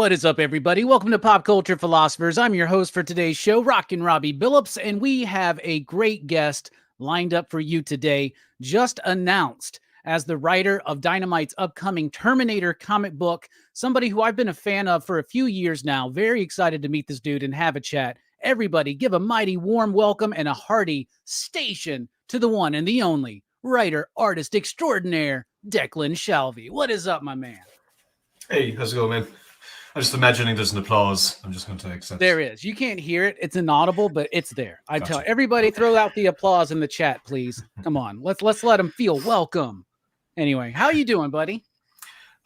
What is up, everybody? Welcome to Pop Culture Philosophers. I'm your host for today's show, Rockin Robbie Billups, and we have a great guest lined up for you today, just announced as the writer of Dynamite's upcoming Terminator comic book, somebody who I've been a fan of for a few years now. Very excited to meet this dude and have a chat. Everybody, give a mighty warm welcome and a hearty station to the one and the only writer, artist extraordinaire, Declan Shalvey. What is up, my man? Hey, how's it going, man? I'm just imagining there's an applause. I'm just going to accept. There is. You can't hear it. It's inaudible, but it's there. I tell everybody, throw out the applause in the chat, please. Come on. Let's let them feel welcome. Anyway, how you doing, buddy?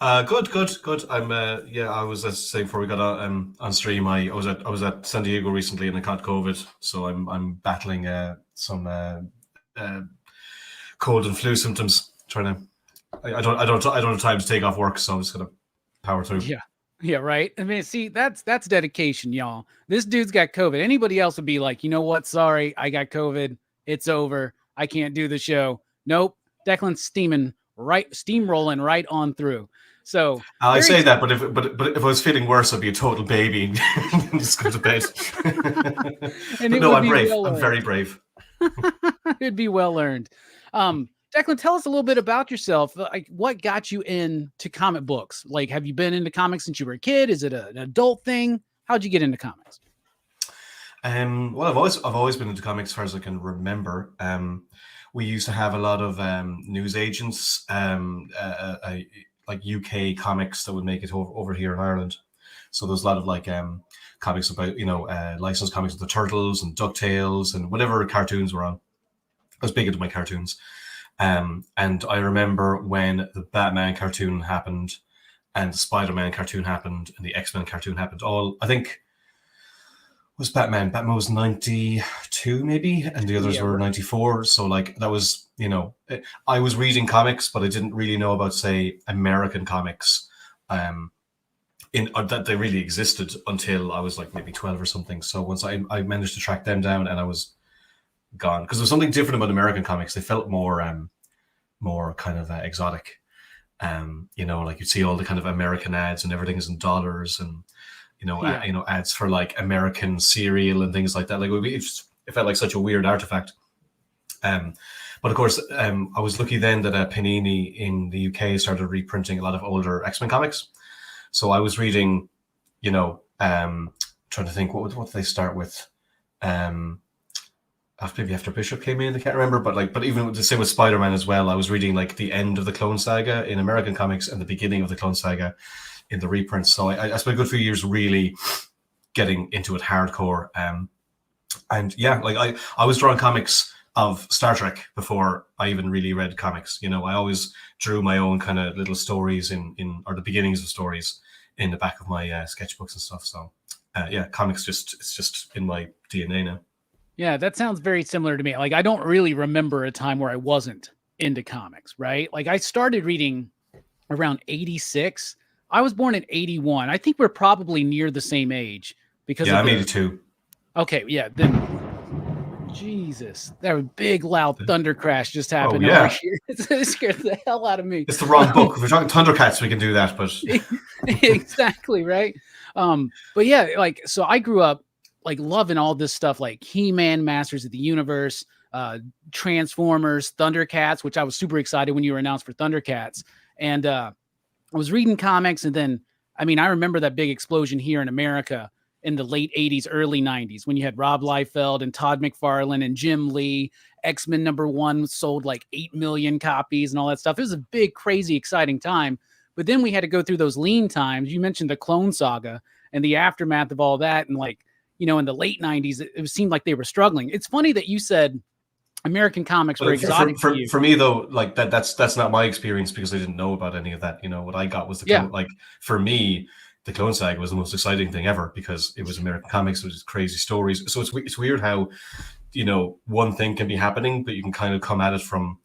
Good. I'm I was saying before we got on stream. I was at San Diego recently and I caught COVID, so I'm battling some cold and flu symptoms. I don't have time to take off work, so I'm just gonna power through. Yeah, right. I mean, see, that's dedication, y'all. This dude's got COVID. Anybody else would be like, you know what? Sorry, I got COVID. It's over. I can't do the show. Nope. Declan's steamrolling right on through. So I say that, but if I was feeling worse, I'd be a total baby and just go to bed. No, I'm brave. I'm very brave. It'd be well earned. Declan, tell us a little bit about yourself. Like, what got you into comic books? Like, have you been into comics since you were a kid? Is it an adult thing? How'd you get into comics? Well, I've always been into comics as far as I can remember. We used to have a lot of news agents, like UK comics that would make it over here in Ireland. So there's a lot of like comics about licensed comics with the Turtles and DuckTales and whatever cartoons were on. I was big into my cartoons. And I remember when the Batman cartoon happened and the Spider-Man cartoon happened and the X-Men cartoon happened. I think was Batman was 92 maybe, and the others were 94. So like that was, I was reading comics, but I didn't really know about, say, American comics that they really existed until I was like maybe 12 or something. So once I managed to track them down, and I was gone, because there's something different about American comics. They felt more kind of exotic. Like you'd see all the kind of American ads and everything is in dollars, and ads for like American cereal and things like that. Like it felt like such a weird artifact. But of course, I was lucky then that Panini in the UK started reprinting a lot of older X-Men comics. So I was reading, trying to think, what did they start with? Maybe after Bishop came in, I can't remember. But even the same with Spider-Man as well. I was reading like the end of the Clone Saga in American comics and the beginning of the Clone Saga in the reprints. So I spent a good few years really getting into it hardcore. And yeah, like I was drawing comics of Star Trek before I even really read comics. I always drew my own kind of little stories or the beginnings of stories in the back of my sketchbooks and stuff. So comics it's just in my DNA now. Yeah, that sounds very similar to me. Like, I don't really remember a time where I wasn't into comics, right? Like, I started reading around 86. I was born in 81. I think we're probably near the same age because I'm 82. Okay, yeah. Then Jesus, that big loud thunder crash just happened over here. It scared the hell out of me. It's the wrong book. If we're talking Thundercats, we can do that, but exactly, right. But yeah, like, so I grew up like loving all this stuff, like He-Man, Masters of the Universe, Transformers, Thundercats, which I was super excited when you were announced for Thundercats. And I was reading comics, and then, I mean, I remember that big explosion here in America in the late 80s, early 90s, when you had Rob Liefeld and Todd McFarlane and Jim Lee. X-Men #1 sold like 8 million copies and all that stuff. It was a big, crazy, exciting time. But then we had to go through those lean times. You mentioned the Clone Saga and the aftermath of all that, and like, in the late 90s, it seemed like they were struggling. It's funny that you said American comics were exotic for me, though. Like that's not my experience, because I didn't know about any of that. What I got was the clone. Like for me, the Clone Saga was the most exciting thing ever because it was American comics. It was crazy stories. So it's weird how one thing can be happening, but you can kind of come at it from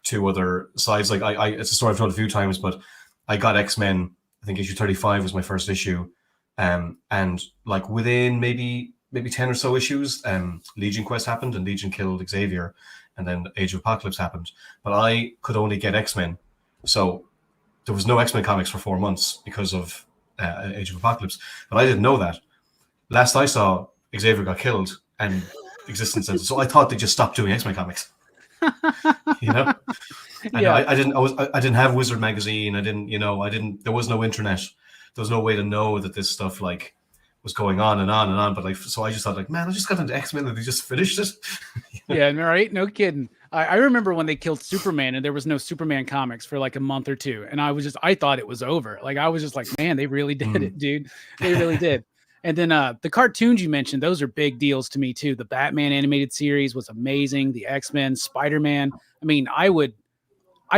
two other sides. Like it's a story I've told a few times, but I got X-Men. I think issue 35 was my first issue. And like within maybe 10 or so issues, Legion Quest happened and Legion killed Xavier, and then Age of Apocalypse happened. But I could only get X-Men. So there was no X-Men comics for 4 months because of Age of Apocalypse, but I didn't know that. Last I saw, Xavier got killed and existence ended. So I thought they just stopped doing X-Men comics. You know, Yeah. I didn't have Wizard magazine. I didn't. There was no internet. There was no way to know that this stuff like was going on and on and on. But like, so I just thought like, man, I just got into X-Men and they just finished it. Yeah, right. No kidding. I remember when they killed Superman and there was no Superman comics for like a month or two. And I thought it was over. Like, I was just like, man, they really did it, dude. They really did. And then the cartoons you mentioned, those are big deals to me too. The Batman animated series was amazing. The X-Men, Spider-Man. I mean, I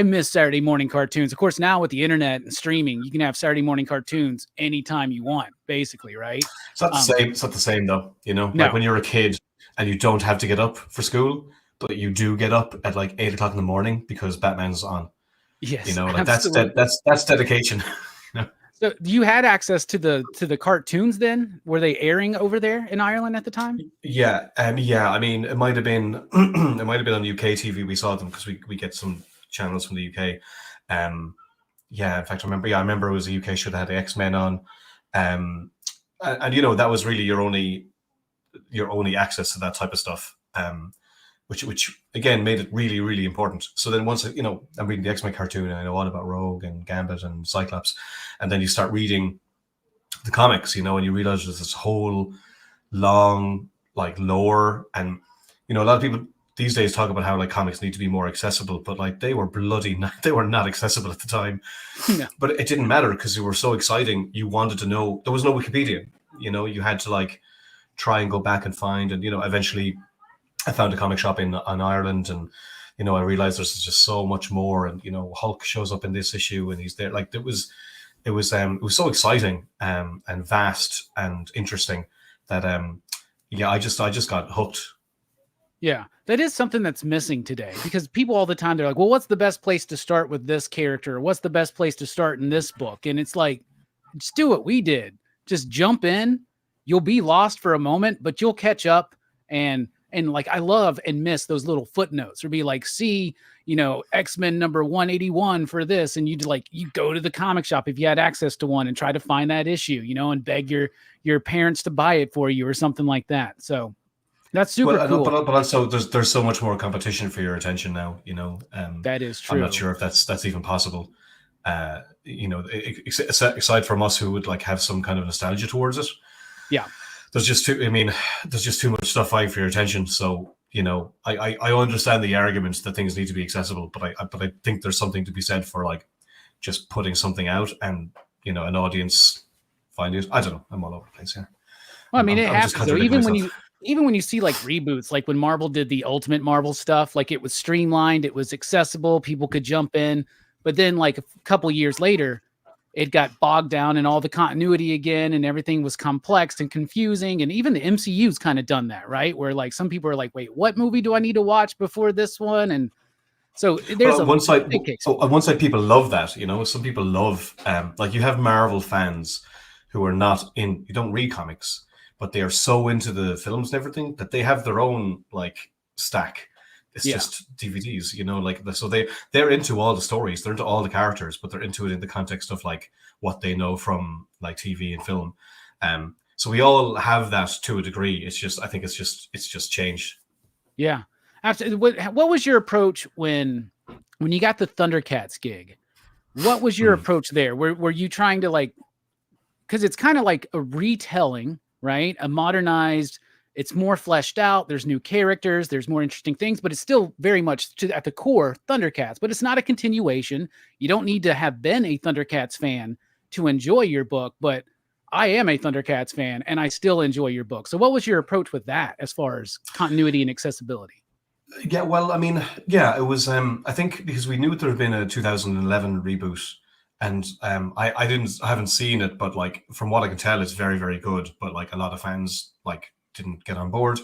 miss Saturday morning cartoons. Of course, now with the internet and streaming, you can have Saturday morning cartoons anytime you want, basically, right? It's not the same. It's not the same though. No. Like when you're a kid and you don't have to get up for school, but you do get up at like 8 o'clock in the morning because Batman's on. Yes, like that's dedication. So you had access to the cartoons then? Were they airing over there in Ireland at the time? Yeah. I mean, it might have been on UK TV. We saw them because we get some channels from the UK. Yeah, in fact, I remember it was the UK show that had the X-Men on. And that was really your only access to that type of stuff. Which again made it really, really important. So then once I'm reading the X-Men cartoon and I know all about Rogue and Gambit and Cyclops, and then you start reading the comics, and you realize there's this whole long like lore, and a lot of people these days talk about how like comics need to be more accessible, but like they were not accessible at the time. No. But it didn't matter because they were so exciting. You wanted to know. There was no Wikipedia. You had to like try and go back and find, and eventually I found a comic shop in Ireland, and I realized there's just so much more. And Hulk shows up in this issue, and he's there. Like it was so exciting and vast and interesting that I just got hooked. Yeah, that is something that's missing today, because people all the time, they're like, well, what's the best place to start with this character? What's the best place to start in this book? And it's like, just do what we did. Just jump in. You'll be lost for a moment, but you'll catch up. And like, I love and miss those little footnotes, or be like, see, X-Men number 181 for this. And you go to the comic shop if you had access to one and try to find that issue, and beg your parents to buy it for you or something like that. So that's super cool. But also there's so much more competition for your attention now, that is true. I'm not sure if that's even possible. Aside from us who would like have some kind of nostalgia towards it. Yeah. There's just too much stuff fighting for your attention. So, I understand the arguments that things need to be accessible, but I think there's something to be said for like just putting something out and, an audience find it. I don't know. I'm all over the place here. Well, I mean, it happens. So even when you see like reboots, like when Marvel did the Ultimate Marvel stuff, like it was streamlined, it was accessible, people could jump in. But then like a couple years later, it got bogged down in all the continuity again, and everything was complex and confusing. And even the MCU's kind of done that, right? Where like some people are like, wait, what movie do I need to watch before this one? And so there's on one side people love that, some people love like you have Marvel fans who are you don't read comics, but they are so into the films and everything that they have their own like stack. It's just DVDs, so they're into all the stories, they're into all the characters, but they're into it in the context of like what they know from like TV and film. So we all have that to a degree. It's just, I think it's just changed. Yeah. Absolutely. What was your approach when you got the Thundercats gig? What was your approach there? Were you trying to like, because it's kind of like a retelling, right? A modernized, it's more fleshed out. There's new characters. There's more interesting things, but it's still very much at the core Thundercats, but it's not a continuation. You don't need to have been a Thundercats fan to enjoy your book, but I am a Thundercats fan and I still enjoy your book. So what was your approach with that as far as continuity and accessibility? Yeah, well, I mean, yeah, it was, I think because we knew there had been a 2011 reboot, and I haven't seen it, but like from what I can tell, it's very, very good. But like a lot of fans like didn't get on board,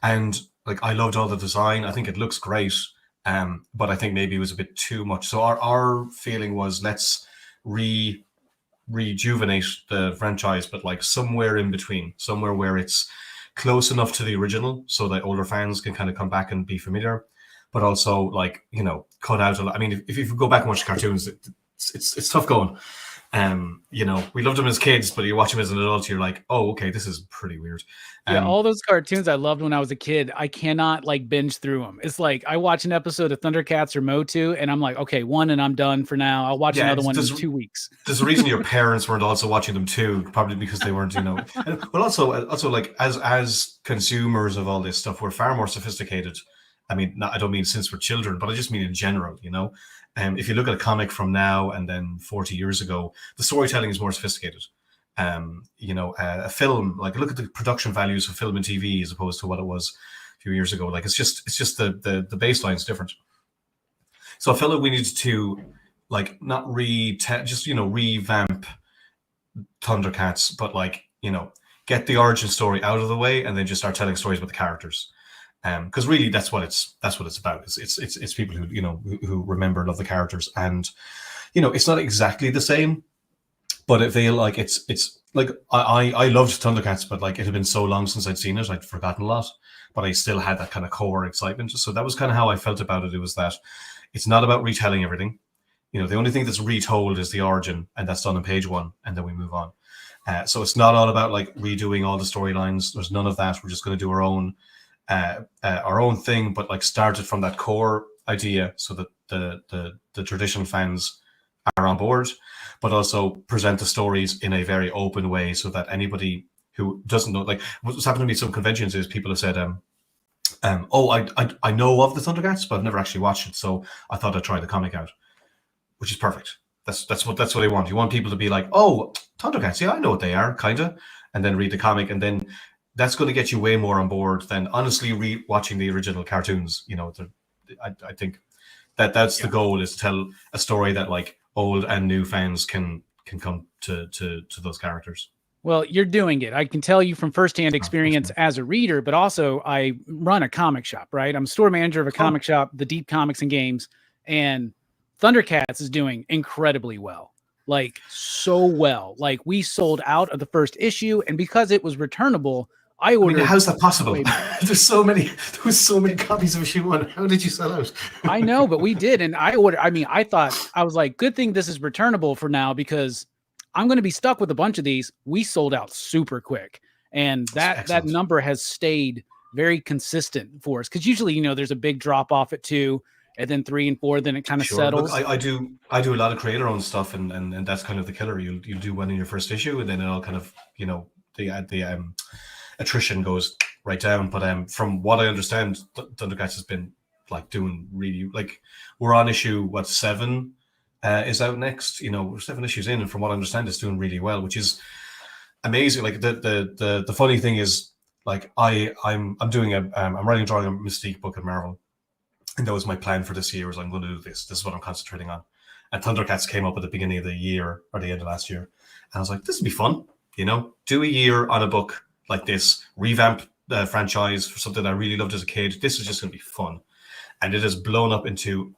and like I loved all the design. I think it looks great, but I think maybe it was a bit too much. So our feeling was, let's rejuvenate the franchise, but like somewhere in between, somewhere where it's close enough to the original so that older fans can kind of come back and be familiar, but also like cut out a lot. I mean, if you go back and watch cartoons, it's tough going. You know, we loved them as kids, but you watch them as an adult, you're like, oh, okay, this is pretty weird. Yeah, all those cartoons I loved when I was a kid, I cannot like binge through them. It's like I watch an episode of Thundercats or Motu, and I'm like, okay, one, and I'm done for now. I'll watch another one in 2 weeks. There's a reason your parents weren't also watching them too, probably because they weren't, you know. But also like as consumers of all this stuff, we're far more sophisticated. I mean, I don't mean since we're children, but I just mean in general, you know. If you look at a comic from now and then 40 years ago, the storytelling is more sophisticated. You know, a film, like look at the production values of film and TV as opposed to what it was a few years ago. Like it's just the baseline is different. So I felt like we needed to like not just, you know, revamp Thundercats, but like, you know, get the origin story out of the way and then just start telling stories about the characters. Because really that's what it's about. It's people who, you know, who remember and love the characters. And, you know, it's not exactly the same, but I feel like it's like I loved Thundercats, but like it had been so long since I'd seen it, I'd forgotten a lot, but I still had that kind of core excitement. So that was kind of how I felt about it. It was that it's not about retelling everything. You know, the only thing that's retold is the origin, and that's done in page 1, and then we move on. So it's not all about like redoing all the storylines. There's none of that. We're just going to do our own thing, but like started from that core idea so that the traditional fans are on board, but also present the stories in a very open way so that anybody who doesn't know, like what's happened to me at some conventions is people have said, oh, I know of the Thundercats, but I've never actually watched it, so I thought I'd try the comic out, which is perfect. That's what I want. You want people to be like, oh, Thundercats, yeah, I know what they are, kind of, and then read the comic, and then that's going to get you way more on board than honestly watching the original cartoons. You know, I think that's the goal, is to tell a story that like old and new fans can come to those characters. Well, you're doing it. I can tell you from firsthand experience as a reader, but also I run a comic shop, right? I'm store manager of a comic shop, the Deep Comics and Games, and Thundercats is doing incredibly well. Like so well. Like we sold out of the first issue, and because it was returnable, I ordered. I mean, how's that possible? There was so many copies of issue 1. How did you sell out? I know, but we did, and I ordered. I mean, I was like, good thing this is returnable for now because I'm going to be stuck with a bunch of these. We sold out super quick, and that number has stayed very consistent for us. Because usually, you know, there's a big drop off at 2, and then 3 and 4, then it kind of settles. Look, I do a lot of creator-owned stuff, and that's kind of the killer. You do one in your first issue, and then it all kind of, you know, the attrition goes right down. But from what I understand, Thundercats has been like doing really, like we're on issue 7 is out next. You know, we're 7 issues in, and from what I understand, it's doing really well, which is amazing. Like the funny thing is, like I'm doing I'm writing and drawing a Mystique book at Marvel, and that was my plan for this year. Was I'm going to do this. This is what I'm concentrating on. And Thundercats came up at the beginning of the year or the end of last year, and I was like, this would be fun. You know, do a year on a book like this, revamp the franchise for something I really loved as a kid. This is just going to be fun. And it has blown up into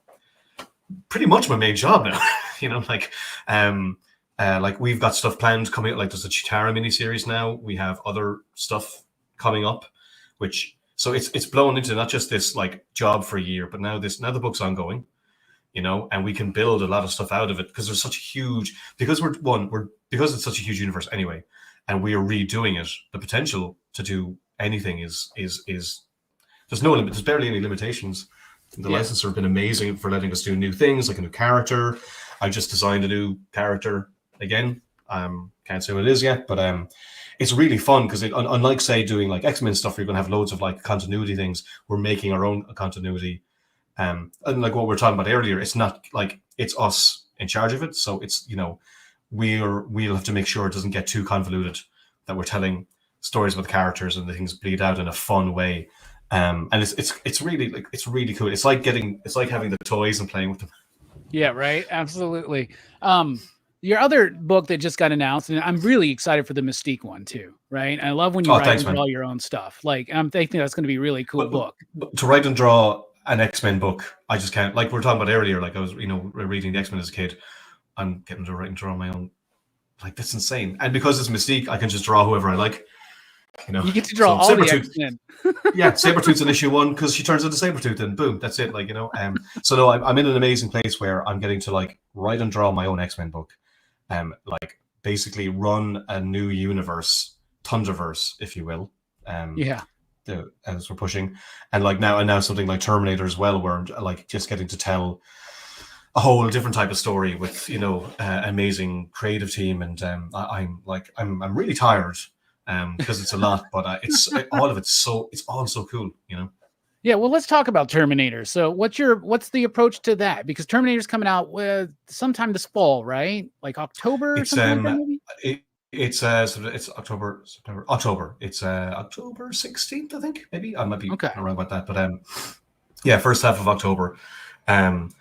pretty much my main job now. You know, like we've got stuff planned coming up. Like there's a Chitara miniseries now. We have other stuff coming up, so it's blown into not just this like job for a year, but now the book's ongoing, you know, and we can build a lot of stuff out of it because there's such a huge, because it's such a huge universe anyway, and we are redoing it. The potential to do anything is there's no limit. There's barely any limitations. The licensor have been amazing for letting us do new things, like a new character. I just designed a new character again. Can't say what it is yet, but it's really fun because unlike say doing like X-Men stuff, where you're going to have loads of like continuity things, we're making our own continuity. And like what we were talking about earlier, it's not like it's us in charge of it. So it's, you know, we'll have to make sure it doesn't get too convoluted, that we're telling stories about the characters and the things bleed out in a fun way. And it's really like, it's really cool. It's like having the toys and playing with them. Yeah, right. Absolutely. Your other book that just got announced, and I'm really excited for the Mystique one too, right? I love when you write and draw your own stuff. Like I'm thinking that's going to be a really cool book. But to write and draw an X-Men book, I just can't. Like we were talking about earlier, like I was, you know, reading the X-Men as a kid. I'm getting to write and draw my own. Like that's insane. And because it's Mystique, I can just draw whoever I like. You know, you get to draw all the X-Men. Yeah, Sabretooth's in issue 1 because she turns into Sabretooth, and boom, that's it. Like, you know, so no, I'm in an amazing place where I'm getting to like write and draw my own X-Men book. like basically run a new universe, Thunderverse, if you will. Yeah. As we're pushing, and like now something like Terminator as well, where like just getting to tell a whole different type of story with amazing creative team, and I'm really tired because it's a lot, but it's all of it's all so cool, Yeah, well, let's talk about Terminator. So what's the approach to that? Because Terminator's coming out with sometime this fall, right? Like October or It's something like that, maybe? it's October, September, October. It's October 16th, I think. Maybe I might be wrong about that, but yeah, first half of October. And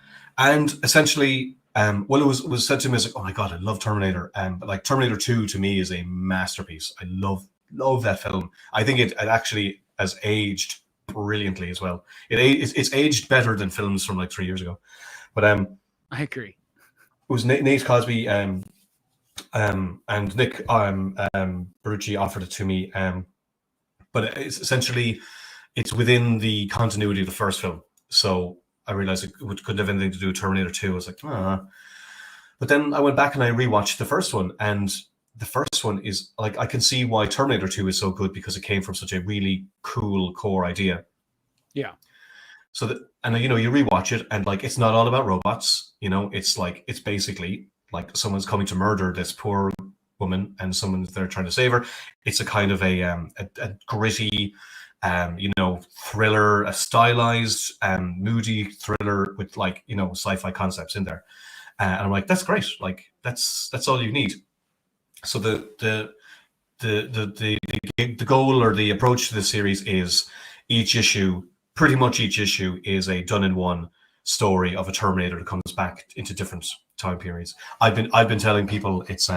essentially, well, it was said to me as like, oh my god, I love Terminator. But like Terminator 2 to me is a masterpiece. I love that film. I think it actually has aged brilliantly as well. It's aged better than films from like 3 years ago. But I agree. It was Nate Cosby and Nick Berrucci offered it to me. But it's essentially within the continuity of the first film. So I realized it couldn't have anything to do with Terminator 2. I was like, ah. But then I went back and I rewatched the first one, and the first one is like, I can see why Terminator 2 is so good, because it came from such a really cool core idea. Yeah. So that, and you rewatch it, and like, it's not all about robots. It's like, it's basically like someone's coming to murder this poor woman, and someone's there trying to save her. It's a kind of a gritty, thriller, a stylized, moody thriller with like, sci-fi concepts in there. And I'm like, that's great. Like that's all you need. So the goal or the approach to this series is pretty much each issue is a done-in-one story of a Terminator that comes back into different time periods. I've been telling people it's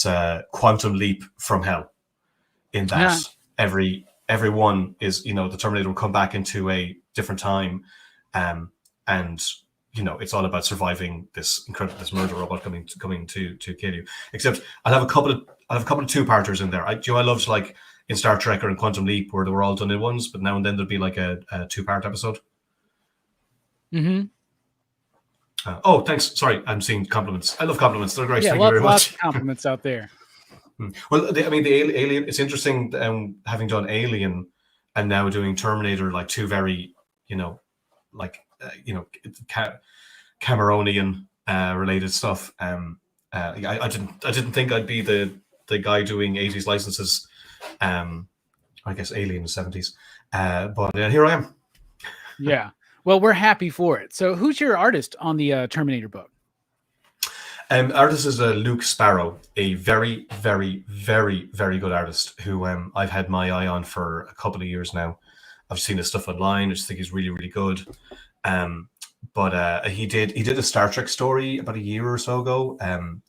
a quantum leap from hell, in that every one is, the Terminator will come back into a different time, and it's all about surviving this murder robot coming to kill you. Except I'll have a couple of two-parters in there. I loved, like in Star Trek or in Quantum Leap, where they were all done in ones, but now and then there'd be like a two-part episode. Mm-hmm. Oh, thanks. Sorry, I'm seeing compliments. I love compliments. They're great. Yeah, Thank you very much. Lots of compliments out there. Well, the Alien. It's interesting having done Alien and now doing Terminator, like two very, Cameronian related stuff. I didn't think I'd be the guy doing 80s licenses. I guess Alien in the 70s. But here I am. Yeah. Well, we're happy for it. So who's your artist on the Terminator book? Artist is Luke Sparrow, a very, very, very, very good artist who I've had my eye on for a couple of years now. I've seen his stuff online. I just think he's really, really good. But he did a Star Trek story about a year or so ago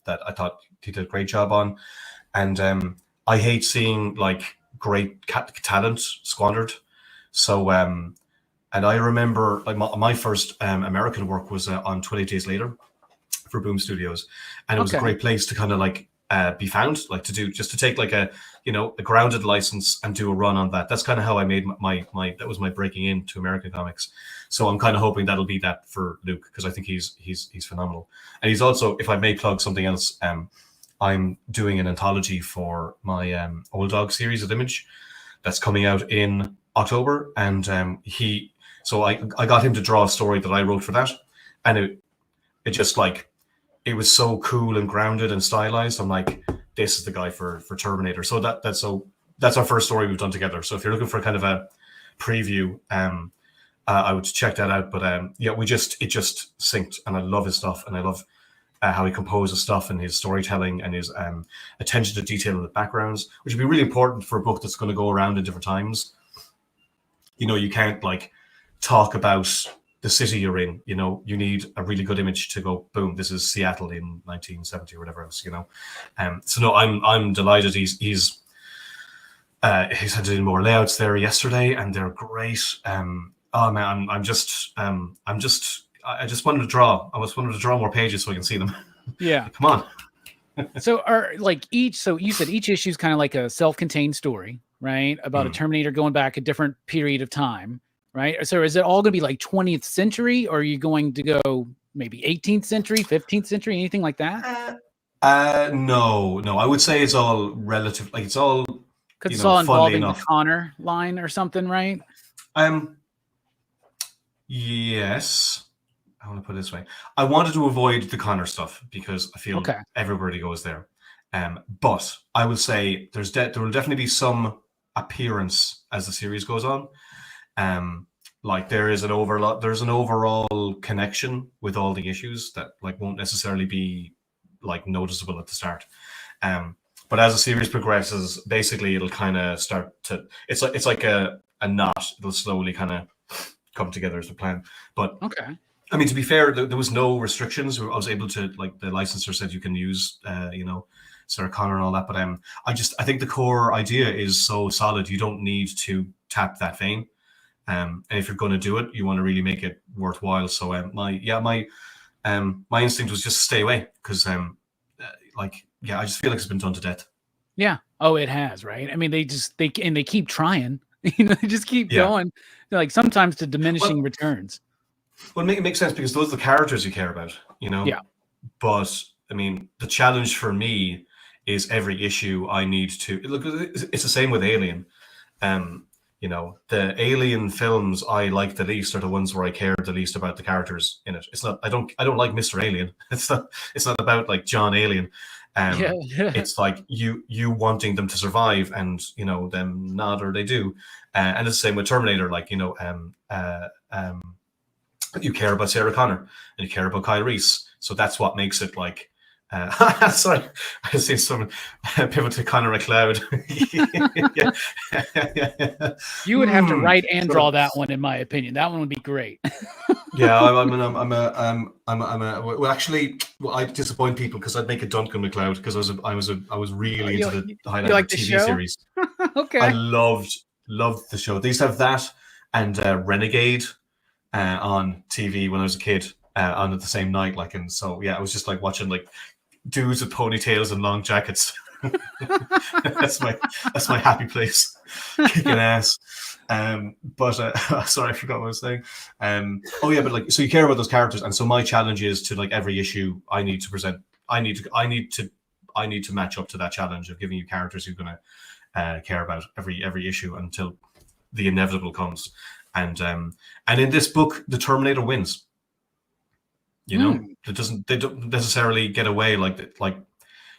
that I thought he did a great job on. And I hate seeing like great talent squandered. So and I remember like my first American work was on 28 Days Later for Boom Studios, and it was a great place to kind of like be found, like to take like a grounded license and do a run on that. That's kind of how I made my that was my breaking into American comics. So I'm kind of hoping that'll be that for Luke, because I think he's phenomenal. And he's also, if I may plug something else, I'm doing an anthology for my Old Dog series at Image that's coming out in October, and so I got him to draw a story that I wrote for that, and it just like, it was so cool and grounded and stylized. I'm like, this is the guy for Terminator. So that's our first story we've done together. So if you're looking for kind of a preview, I would check that out. But it just synced, and I love his stuff, and I love how he composes stuff and his storytelling and his attention to detail in the backgrounds, which would be really important for a book that's going to go around in different times. You can't like talk about the city you're in. You need a really good image to go, boom, this is Seattle in 1970 or whatever else. So no, I'm delighted. He's had to do more layouts there yesterday, and they're great. Oh man, I just wanted to draw. I just wanted to draw more pages so I can see them. Yeah, come on. So you said each issue is kind of like a self-contained story, right? About a Terminator going back a different period of time, right? So is it all going to be like 20th century, or are you going to go maybe 18th century, 15th century, anything like that? No, no. I would say it's all relative. Like it's all, Because it's all funnily involving the enough. Connor line or something, right? Um, yes. I want to put it this way. I wanted to avoid the Connor stuff because I feel Okay. everybody goes there. But I will say there will definitely be some appearance as the series goes on. Like there's an overall connection with all the issues that like won't necessarily be like noticeable at the start. But as the series progresses, basically it'll kind of start to it's like a knot. It'll slowly kind of come together as a plan. But Okay. I mean, to be fair, there was no restrictions. I was able to, like, the licensor said you can use, Sarah Connor and all that. But I think the core idea is so solid. You don't need to tap that vein. And if you're going to do it, you want to really make it worthwhile. So my instinct was just stay away because I just feel like it's been done to death. Yeah. Oh, it has, right? I mean, they keep trying. They just keep Yeah. going. They're like sometimes to diminishing Well, returns. it makes sense because those are the characters you care about, Yeah. But I mean, the challenge for me is every issue I need to look. It's the same with Alien. The Alien films I like the least are the ones where I care the least about the characters in it. It's not. I don't like Mr. Alien. It's not. It's not about like John Alien. Yeah. It's like you wanting them to survive, and them not, or they do. And it's the same with Terminator. Like you care about Sarah Connor and you care about Kyle Reese. So that's what makes it like. Sorry, I see someone pivot to Connor McLeod. You would have to write and draw that one, in my opinion. That one would be great. Yeah, well, actually, I disappoint people because I'd make a Duncan McLeod because I was really into the Highlander like the TV show? series. Okay. I loved the show. They used to have that and Renegade on TV when I was a kid on at the same night. Like, and so yeah, I was just like watching like dudes with ponytails and long jackets. that's my happy place, kicking ass. But sorry, I forgot what I was saying. Oh yeah, but like, so you care about those characters, and so my challenge is to like every issue I need to present. I need to match up to that challenge of giving you characters you're gonna care about every issue until the inevitable comes. And in this book, the Terminator wins. They don't necessarily get away like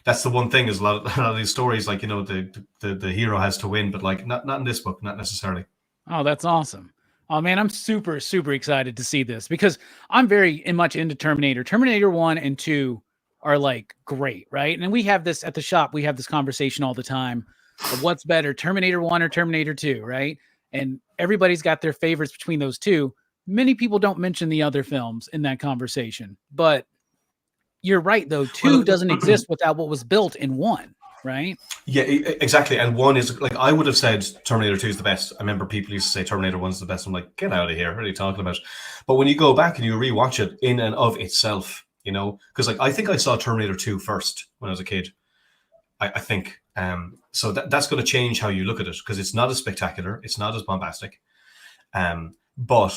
that's the one thing is a lot of these stories like the hero has to win, but like not in this book, not necessarily. Oh, that's awesome. Oh man, I'm super, super excited to see this because I'm very much into Terminator. Terminator 1 and 2 are like great, right? And we have this at the shop, we have this conversation all the time of what's better, Terminator 1 or Terminator 2, right? And everybody's got their favorites between those two. Many people don't mention the other films in that conversation, but you're right though, 2 doesn't exist without what was built in 1, right? Yeah, exactly. And 1 is like, I would have said Terminator 2 is the best. I remember people used to say Terminator 1 is the best. I'm like, get out of here. What are you talking about? But when you go back and you rewatch it in and of itself, because like I think I saw Terminator 2 first when I was a kid. I think. So that's going to change how you look at it because it's not as spectacular. It's not as bombastic. But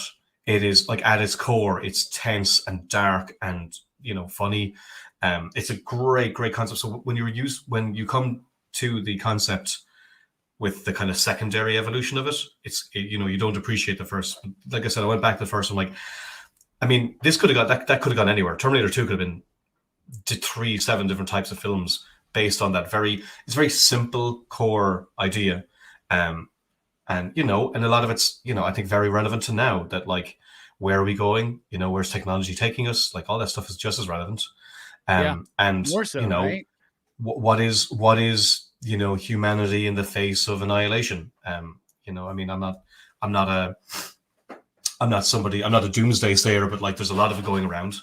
it is like at its core, it's tense and dark and funny. It's a great concept. So when you come to the concept with the kind of secondary evolution of it, you don't appreciate the first. Like I said, I went back to the first. I'm like, I mean, this could have got that could have gone anywhere. Terminator 2 could have been 7 different types of films based on that it's very simple core idea. And and a lot of it's I think very relevant to now that like where are we going? Where's technology taking us? Like all that stuff is just as relevant. And more so, right? what is humanity in the face of annihilation? I mean, I'm not a doomsday sayer, but like there's a lot of it going around.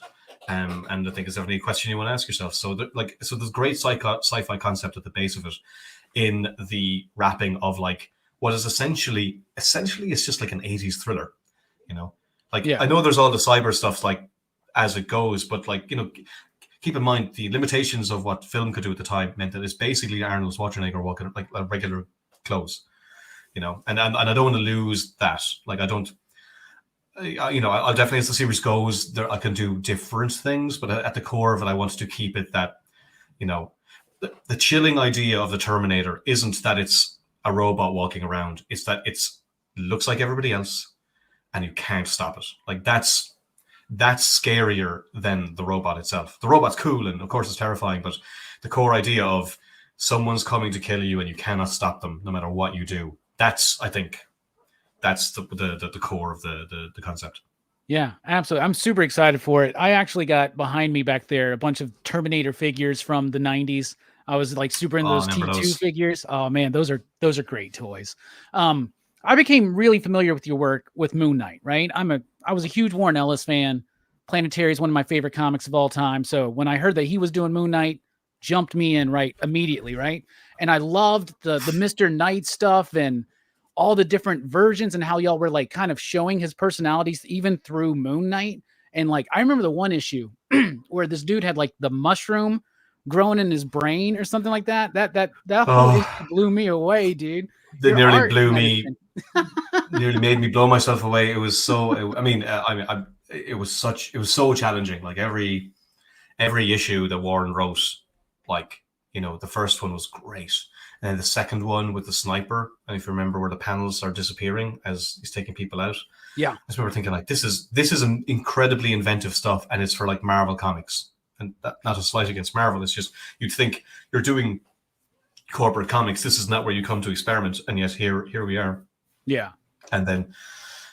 And I think it's definitely a question you want to ask yourself. So there's great sci-fi concept at the base of it in the wrapping of like what is essentially it's just like an 80s thriller, I know there's all the cyber stuff like as it goes, but like, keep in mind the limitations of what film could do at the time meant that it's basically Arnold Schwarzenegger walking like a regular clothes, and I don't want to lose that. Like I don't, I'll definitely, as the series goes, I can do different things, but at the core of it, I wanted to keep it that, You know, the chilling idea of the Terminator isn't that it's a robot walking around; it's that it looks like everybody else, and you can't stop it. Like that's scarier than the robot itself. The robot's cool, and of course it's terrifying, but the core idea of someone's coming to kill you and you cannot stop them no matter what you do. I think that's the core of the concept. Yeah, absolutely. I'm super excited for it. I actually got behind me back there a bunch of Terminator figures from the 90s. I was like super into those T2 figures. Oh man, those are great toys. I became really familiar with your work with Moon Knight, right? I was a huge Warren Ellis fan. Planetary is one of my favorite comics of all time. So when I heard that he was doing Moon Knight, jumped me in right immediately, right? And I loved the Mr. Knight stuff and all the different versions and how y'all were like kind of showing his personalities even through Moon Knight. And like, I remember the one issue where this dude had like the mushroom growing in his brain or something like that. That whole issue blew me away, dude. It nearly blew me, nearly made me blow myself away. It was so, it was so challenging. Like every issue that Warren wrote, like, you know, the first one was great. And the second one with the sniper, and if you remember where the panels are disappearing as he's taking people out. Yeah. I just remember thinking like, this is an incredibly inventive stuff, and it's for like Marvel Comics. And not a slight against Marvel. It's just, you'd think you're doing corporate comics. This is not where you come to experiment. And yet here we are. Yeah. And then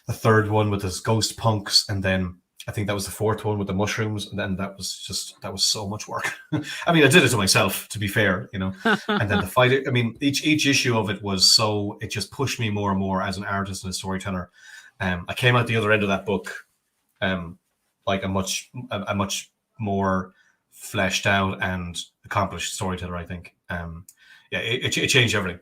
the third one with his ghost punks, and then I think that was the fourth one with the mushrooms, and then that was so much work. I mean, I did it to myself, to be fair, you know. And then the fight, I mean, each issue of it was it just pushed me more and more as an artist and a storyteller. I came out the other end of that book, like a much more fleshed out and accomplished storyteller, I think. It changed everything.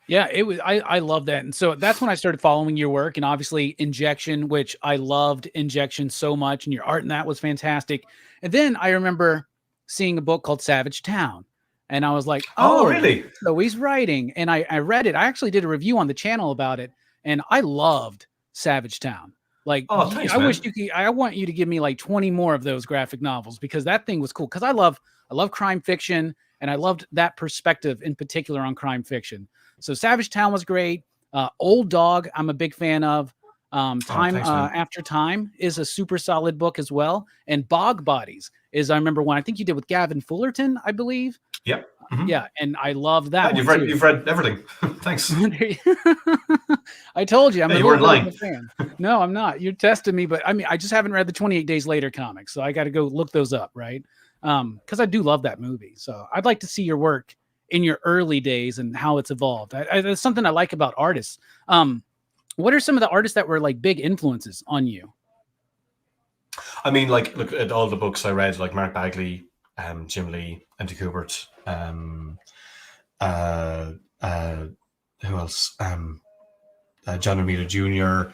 Yeah, it was. I love that, and so that's when I started following your work, and obviously Injection, which I loved Injection so much, and your art in that was fantastic. And then I remember seeing a book called Savage Town, and I was like, "Oh, really?" So he's writing, and I read it. I actually did a review on the channel about it, and I loved Savage Town. Like, thanks, I wish you could. I want you to give me like 20 more of those graphic novels because that thing was cool. Because I love crime fiction, and I loved that perspective in particular on crime fiction. So Savage Town was great. Old Dog, I'm a big fan of. After Time is a super solid book as well. And BOG Bodies is, I remember one I think you did with Gavin Fullerton, I believe. Yep. Mm-hmm. Yeah, and I love that. You've read everything. Thanks. I told you, I'm you weren't lying. A fan. No, I'm not. You're testing me, but I mean, I just haven't read the 28 Days Later comics, so I got to go look those up, right? Because I do love that movie. So I'd like to see your work in your early days and how it's evolved. That's something I like about artists. What are some of the artists that were like big influences on you? I mean, like, look at all the books I read, like Mark Bagley, Jim Lee, M.T. Kubert, who else? John Romita Jr.,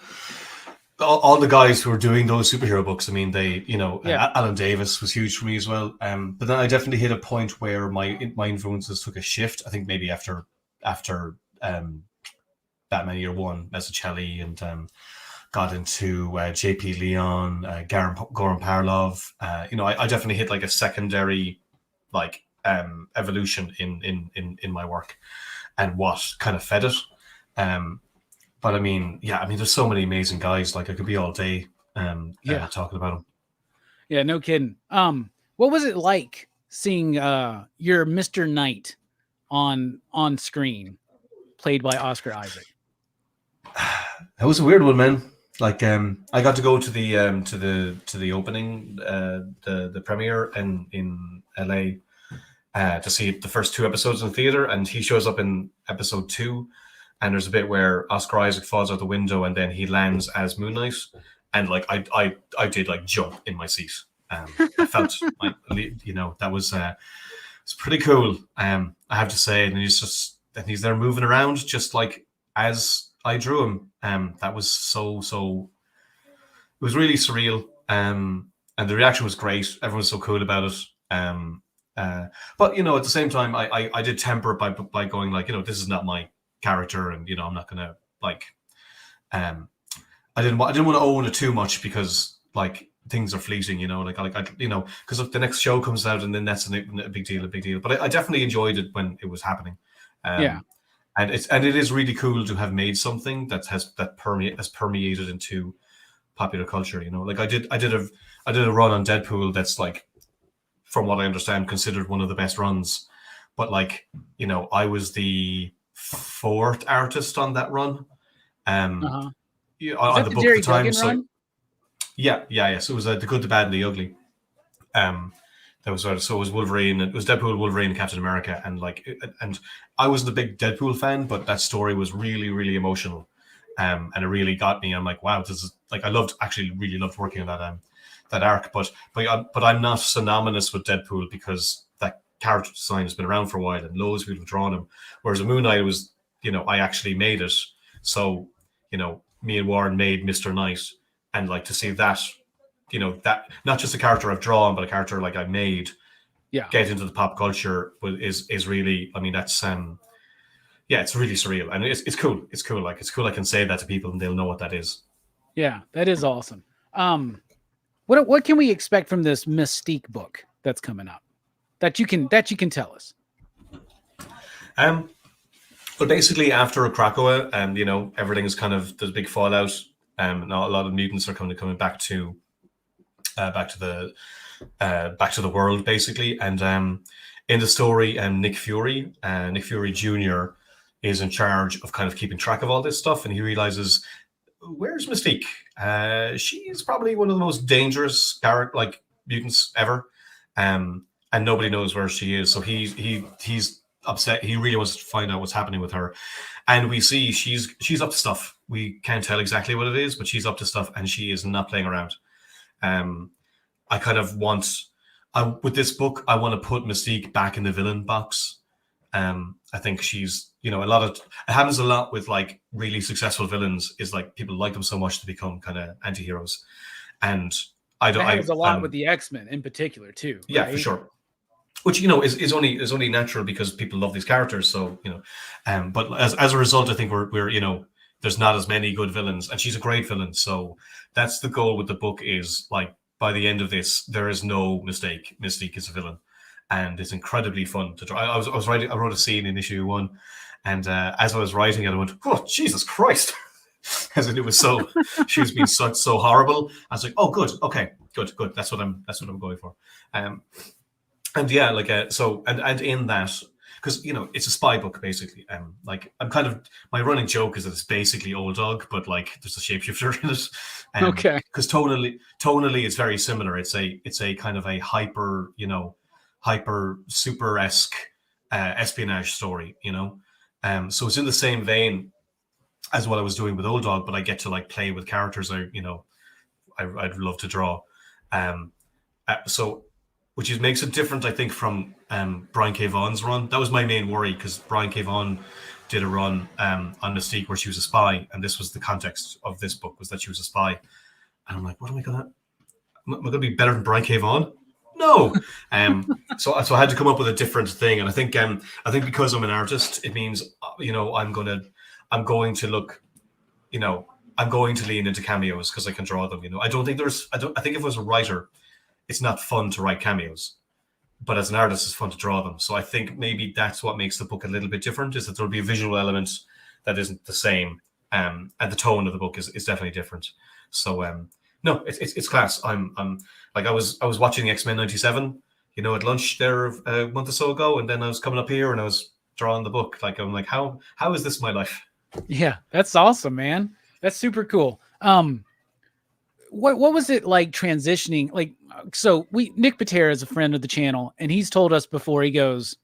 all the guys who were doing those superhero books. I mean, they, you know, Alan Davis was huge for me as well. But then I definitely hit a point where my influences took a shift. I think maybe after Batman Year One, Mazzucchelli, and got into J.P. Leon, Goran Parlov. You know, I definitely hit like a secondary like evolution in my work and what kind of fed it. But I mean, there's so many amazing guys. Like I could be all day talking about them. Yeah, no kidding. What was it like seeing your Mr. Knight on screen, played by Oscar Isaac? That was a weird one, man. Like I got to go to the opening, the premiere in LA to see the first 2 episodes in the theater, and he shows up in episode 2. And there's a bit where Oscar Isaac falls out the window and then he lands as Moon Knight. And like, I did like jump in my seat. I felt like, you know, that was, it's pretty cool. I have to say, and he's there moving around just like as I drew him. That was so, it was really surreal. And the reaction was great. Everyone was so cool about it. But, you know, at the same time, I did temper it by going like, you know, this is not my character, and you know I'm not gonna like I didn't want to own it too much, because like things are fleeting, you know, like you know, because if the next show comes out and then that's a big deal. But I definitely enjoyed it when it was happening. Yeah. And it is really cool to have made something that has permeated into popular culture, you know. Like I did a run on Deadpool that's like, from what I understand, considered one of the best runs. But like, you know, I was the 4th artist on that run. Uh-huh. Yeah, Is on that the the book Jerry at the time. Duggan So run? yeah. So it was the good, the bad, and the ugly. That was so it was Wolverine. It was Deadpool, Wolverine, and Captain America, and I wasn't a big Deadpool fan, but that story was really, really emotional, and it really got me. I'm like, wow, this is like really loved working on that arc. But I'm not synonymous with Deadpool because that character design has been around for a while and loads of people have drawn him. Whereas a Moon Knight was, you know, I actually made it. So, you know, me and Warren made Mr. Knight, and like to see that, you know, that not just a character I've drawn, but a character like I made, get into the pop culture is really, I mean, that's it's really surreal, and it's cool. It's cool. Like it's cool. I can say that to people and they'll know what that is. Yeah, that is awesome. What can we expect from this Mystique book that's coming up that you can tell us? But basically, after Krakoa, you know, everything is kind of, there's a big fallout. Now a lot of mutants are coming back to the world, basically. And in the story, Nick Fury Jr. is in charge of kind of keeping track of all this stuff, and he realizes, where's Mystique? She's probably one of the most dangerous mutants ever, and nobody knows where she is. So he's upset. He really wants to find out what's happening with her, and we see she's up to stuff. We can't tell exactly what it is, but she's up to stuff, and she is not playing around. I kind of want, with this book, I want to put Mystique back in the villain box. I think she's, you know, it happens a lot with like really successful villains, is like people like them so much to become kind of anti-heroes. And it happens a lot with the X-Men in particular too. Yeah, right? for sure. Which, you know, is only natural because people love these characters. So, you know, but as a result, I think we're you know, there's not as many good villains, and she's a great villain. So that's the goal with the book, is like, by the end of this, there is no mistake. Mystique is a villain, and it's incredibly fun to draw. I wrote a scene in issue 1, and as I was writing it, I went, "Oh, Jesus Christ!" As in, it was so, she was being so horrible. I was like, "Oh, good, okay, good. That's what I'm going for." And yeah, like and in that, because, you know, it's a spy book basically. Like, I'm kind of, my running joke is that it's basically Old Dog, but like there's a shapeshifter in it. Okay. Because tonally it's very similar. It's a kind of a hyper super-esque espionage story, you know. So it's in the same vein as what I was doing with Old Dog, but I get to like play with characters I'd love to draw. So, which makes it different, I think, from Brian K. Vaughan's run. That was my main worry, because Brian K. Vaughan did a run on Mystique where she was a spy, and this was the context of this book, was that she was a spy. And I'm like, what am I gonna be better than Brian K. Vaughan? No. So I had to come up with a different thing, and I think because I'm an artist, it means, you know, I'm going to look, you know, I'm going to lean into cameos because I can draw them. You know, I think if I was a writer, it's not fun to write cameos, but as an artist, it's fun to draw them. So I think maybe that's what makes the book a little bit different, is that there'll be a visual element that isn't the same, and the tone of the book is definitely different. So no, it's class. I'm like, I was watching X-Men 97, you know, at lunch there a month or so ago, and then I was coming up here and I was drawing the book. Like, I'm like, how is this my life? Yeah, that's awesome, man. That's super cool. What was it like transitioning? Like, so Nick Patera is a friend of the channel, and he's told us before, he goes,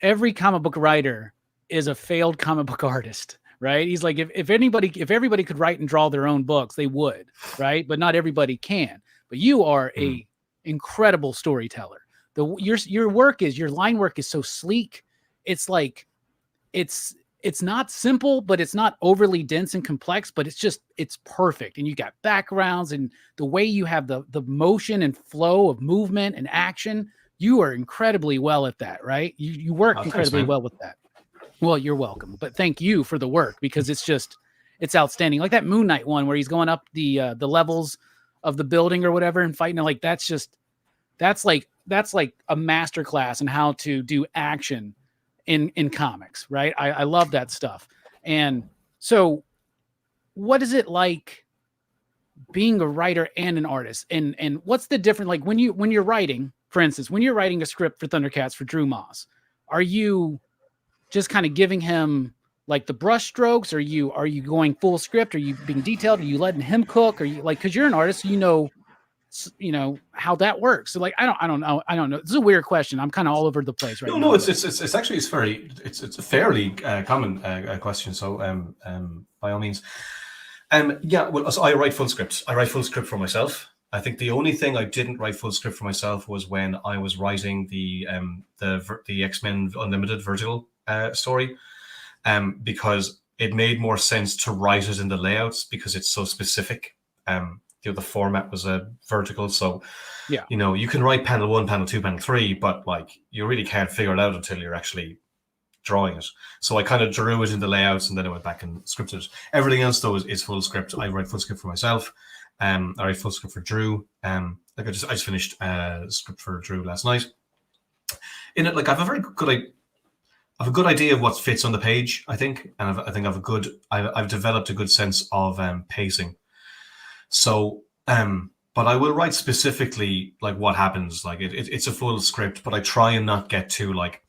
every comic book writer is a failed comic book artist, right? He's like, if everybody could write and draw their own books, they would, right? But not everybody can. But you are a incredible storyteller. Your line work is so sleek. It's like, it's not simple, but it's not overly dense and complex, but it's perfect. And you got backgrounds, and the way you have the motion and flow of movement and action, you are incredibly well at that, right? You work incredibly well with that. Well, you're welcome, but thank you for the work, because it's outstanding. Like that Moon Knight one where he's going up the levels of the building or whatever and fighting. Like that's like a master class in how to do action in comics, right? I love that stuff. And so what is it like being a writer and an artist? And what's the difference? Like when you're writing, for instance, when you're writing a script for Thundercats for Drew Moss, are you just kind of giving him like the brush strokes? Are you going full script? Are you being detailed? Are you letting him cook? Are you like, cause you're an artist, you know how that works. So like, I don't know. This is a weird question. I'm kind of all over the place right now. No, it's actually, it's a fairly common question. So, by all means, yeah, well, so I write full scripts. I write full script for myself. I think the only thing I didn't write full script for myself was when I was writing the X-Men Unlimited Virgil story, because it made more sense to write it in the layouts because it's so specific. The format was a vertical, so yeah, you can write panel 1, panel 2, panel 3, but like you really can't figure it out until you're actually drawing it. So I kind of drew it in the layouts and then I went back and scripted it. Everything else though is full script. I write full script for myself. I write full script for Drew. Like I just finished script for Drew last night. In it, like I have a good idea of what fits on the page, I think, and I think I've developed a good sense of pacing. So, but I will write specifically like what happens. Like it's a full script, but I try and not get too like,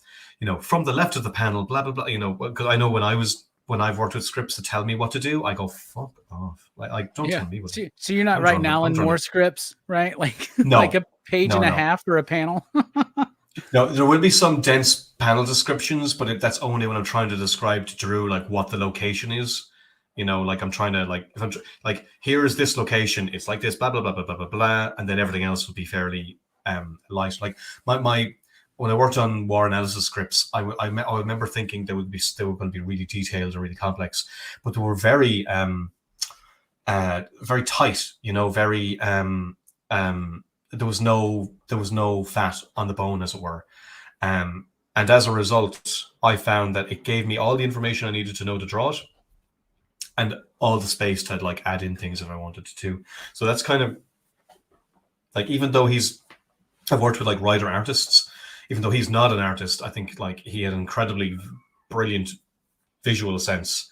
from the left of the panel, blah blah blah. Because I know when I've worked with scripts to tell me what to do, I go fuck off. Like don't tell me what. So you're not writing Alan Moore scripts, right? Like no, like a page and a half for a panel. No, there will be some dense panel descriptions, but that's only when I'm trying to describe to Drew like what the location is. Like I'm trying to if I'm like, here is this location, it's like this, blah blah blah blah blah blah blah, and then everything else will be fairly light. Like my when I worked on war analysis scripts, I remember thinking they were going to be really detailed or really complex, but they were very very tight. Very there was no fat on the bone, as it were. And as a result, I found that it gave me all the information I needed to know to draw it, and all the space to like add in things if I wanted to. So that's kind of like, even though I've worked with like writer artists, even though he's not an artist, I think like he had an incredibly brilliant visual sense.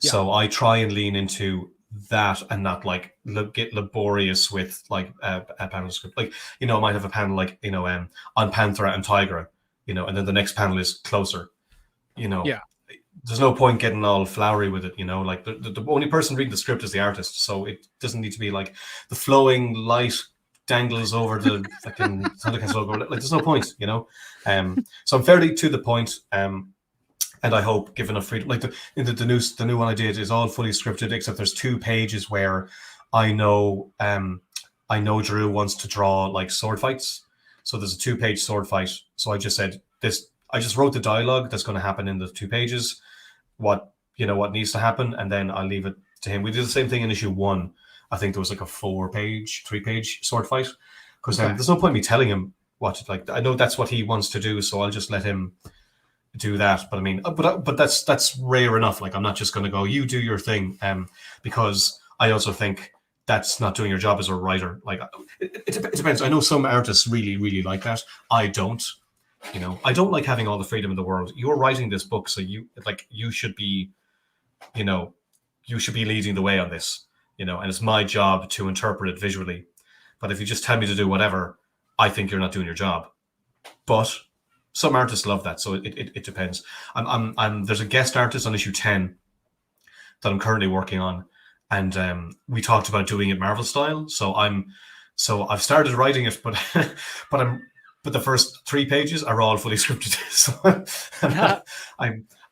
Yeah. So I try and lean into that and not like get laborious with like a panel script. Like, I might have a panel like, on Panthera and Tigra, and then the next panel is closer, Yeah. There's no point getting all flowery with it, like the only person reading the script is the artist. So it doesn't need to be like the flowing light dangles over the fucking Thundercats logo. Like there's no point, So I'm fairly to the point. And I hope give enough freedom. Like the new one I did is all fully scripted, except there's 2 pages where I know Drew wants to draw like sword fights. So there's a 2-page sword fight. So I just said this. I just wrote the dialogue that's going to happen in the 2 pages, what needs to happen, and then I'll leave it to him. We did the same thing in issue 1. I think there was like a 3-page sword fight, because there's no point in me telling him what. Like I know that's what he wants to do, so I'll just let him do that. But I mean, but that's rare enough. Like I'm not just going to go, you do your thing, because I also think that's not doing your job as a writer. Like it depends. I know some artists really, really like that. I don't. I don't like having all the freedom in the world. You're writing this book, so you should be, you should be leading the way on this, and it's my job to interpret it visually. But if you just tell me to do whatever, I think you're not doing your job. But some artists love that, so it depends. There's a guest artist on issue 10 that I'm currently working on, and we talked about doing it Marvel style. So I've started writing it, but the first 3 pages are all fully scripted. So